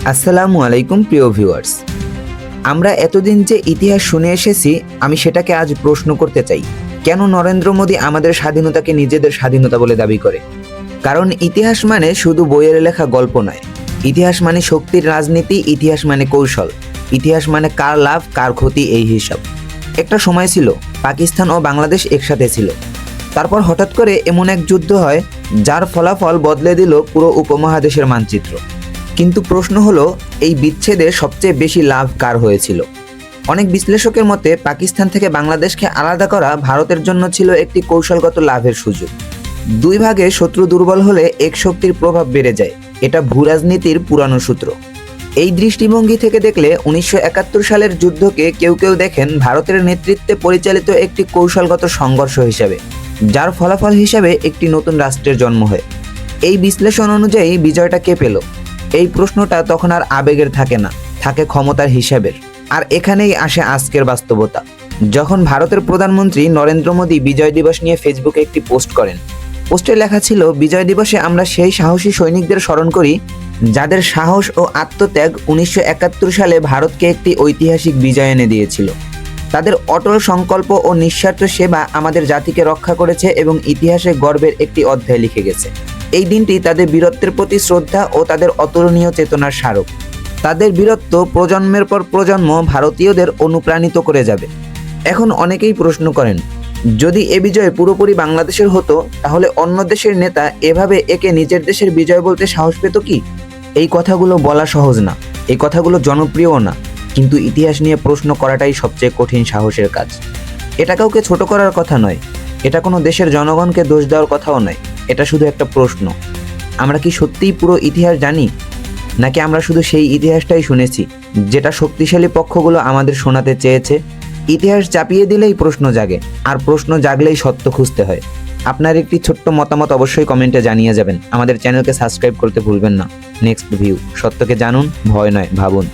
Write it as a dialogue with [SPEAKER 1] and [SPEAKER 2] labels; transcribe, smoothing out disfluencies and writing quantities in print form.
[SPEAKER 1] আসসালামু আলাইকুম প্রিয় ভিউয়ার্স। আমরা এতদিন যে ইতিহাস শুনে এসেছি, আমি সেটাকে আজ প্রশ্ন করতে চাই। কেন নরেন্দ্র মোদী আমাদের স্বাধীনতাকে নিজেদের স্বাধীনতা বলে দাবি করে? কারণ ইতিহাস মানে শুধু বইয়ের লেখা গল্প নয়। ইতিহাস মানে শক্তির রাজনীতি, ইতিহাস মানে কৌশল, ইতিহাস মানে কার লাভ কার ক্ষতি এই হিসাব। একটা সময় ছিল পাকিস্তান ও বাংলাদেশ একসাথে ছিল। তারপর হঠাৎ করে এমন এক যুদ্ধ হয় যার ফলাফল বদলে দিল পুরো উপমহাদেশের মানচিত্র। কিন্তু প্রশ্ন হলো, এই বিচ্ছেদে সবচেয়ে বেশি লাভ কার হয়েছিল? অনেক বিশ্লেষকের মতে পাকিস্তান থেকে বাংলাদেশকে আলাদা করা ভারতের জন্য ছিল একটি কৌশলগত লাভের সুযোগ। দুই ভাগে শত্রু দুর্বল হলে এক শক্তির প্রভাব বেড়ে যায়, এটা ভূরাজনীতির পুরানো সূত্র। এই দৃষ্টিভঙ্গি থেকে দেখলে 1971 সালের যুদ্ধকে কেউ কেউ দেখেন ভারতের নেতৃত্বে পরিচালিত একটি কৌশলগত সংঘর্ষ হিসাবে, যার ফলাফল হিসাবে একটি নতুন রাষ্ট্রের জন্ম হয়। এই বিশ্লেষণ অনুযায়ী বিজয়টা কে পেল? এই প্রশ্নটা তখন আর আবেগের থাকে না, থাকে ক্ষমতার হিসাবের। আর এখানেই আসে আজকের বাস্তবতা। যখন ভারতের প্রধানমন্ত্রী নরেন্দ্র মোদী বিজয় দিবস নিয়ে ফেসবুকে একটি পোস্ট করেন, পোস্টে লেখা ছিল, বিজয় দিবসে আমরা সেই সাহসী সৈনিকদের স্মরণ করি যাদের সাহস ও আত্মত্যাগ 1971 সালে ভারতকে একটি ঐতিহাসিক বিজয় এনে দিয়েছিল। তাদের অটল সংকল্প ও নিঃস্বার্থ সেবা আমাদের জাতিকে রক্ষা করেছে এবং ইতিহাসে গর্বের একটি অধ্যায় লিখে গেছে। এই দিনটি তাদের বীরত্বের প্রতি শ্রদ্ধা ও তাদের অতুলনীয় চেতনার স্মারক। তাদের বীরত্ব প্রজন্মের পর প্রজন্ম ভারতীয়দের অনুপ্রাণিত করে যাবে। এখন অনেকেই প্রশ্ন করেন, যদি এ বিজয় পুরোপুরি বাংলাদেশের হতো, তাহলে অন্য দেশের নেতা এভাবে একে নিজের দেশের বিজয় বলতে সাহস পেত কি? এই কথাগুলো বলা সহজ না, এই কথাগুলো জনপ্রিয়ও না, কিন্তু ইতিহাস নিয়ে প্রশ্ন করাটাই সবচেয়ে কঠিন সাহসের কাজ। এটা কাউকে ছোট করার কথা নয়, এটা কোনো দেশের জনগণকে দোষ দেওয়ার কথাও নয়, এটা শুধু একটা প্রশ্ন। আমরা কি সত্যিই পুরো ইতিহাস জানি, নাকি আমরা শুধু সেই ইতিহাসটাই শুনেছি যেটা শক্তিশালী পক্ষগুলো আমাদের শোনাতে চেয়েছে? ইতিহাস চাপিয়ে দিলেই প্রশ্ন জাগে, আর প্রশ্ন জাগলেই সত্য খুঁজতে হয়। আপনার একটি ছোট্ট মতামত অবশ্যই কমেন্টে জানিয়ে যাবেন। আমাদের চ্যানেলকে সাবস্ক্রাইব করতে ভুলবেন না। নেক্সট ভিউ, সত্যকে জানুন, ভয় নয় ভাবুন।